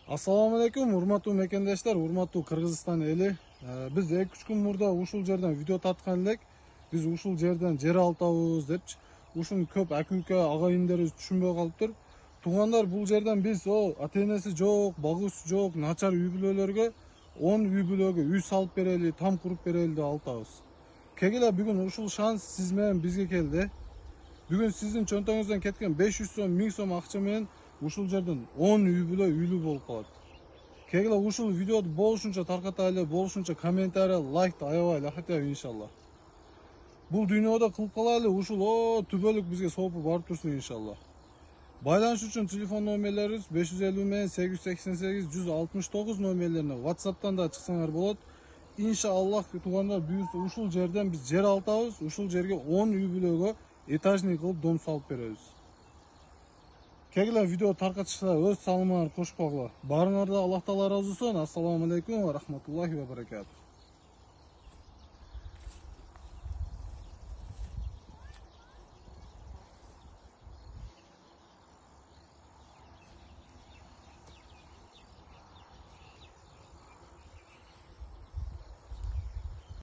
Assalamu alaikum, урматтуу мекендештер, урматтуу Кыргызстан эли. Биз 2-3 күн мурда ушул жерден видео тарткан элек. Биз ушул жерден жер алтабыз депчи. Ушуну көп ака-ука, агайындерибиз түшүнбөй калыптыр. Туугандар, бул жерден биз ата-энеси жок, багуучу жок, начар үй бүлөлөргө 10 үй бүлөгө үй салып берели, там куруп берели деп алтабыз. Кегиле бүгүн ушул шанс сиз менен бизге келди. Бүгүн сиздин чөнтөгүңүздөн кеткен 500 сом, 1000 сом акча менен ушул жерден 10 үй бүлө үйлүү болуп калат. Кегиле ушул видеоду болушунча таркатайлы, болушунча комментарий, лайкты аябай ахатабы иншалла. Бул дүйнөдө кылып калайлы, ушул түбөлүк бизге сопу барып турсун иншалла. Байланыш үчүн телефон номерлерибиз 550 менен 888 169 номерлерине WhatsApp'тан да чыксаңар болот. Иншалла туугандар, буюрса ушул жерден биз жер алтабыз, ушул жерге 10 үй бүлөгө этажный кылып дом салып беребиз. Кегиле видео таркатышта өз салымыңарды кошпогула. Барыңарда Аллах Таала ыраазы болсун. Ассаламу алейкум ва рахматуллахи ва баракатух.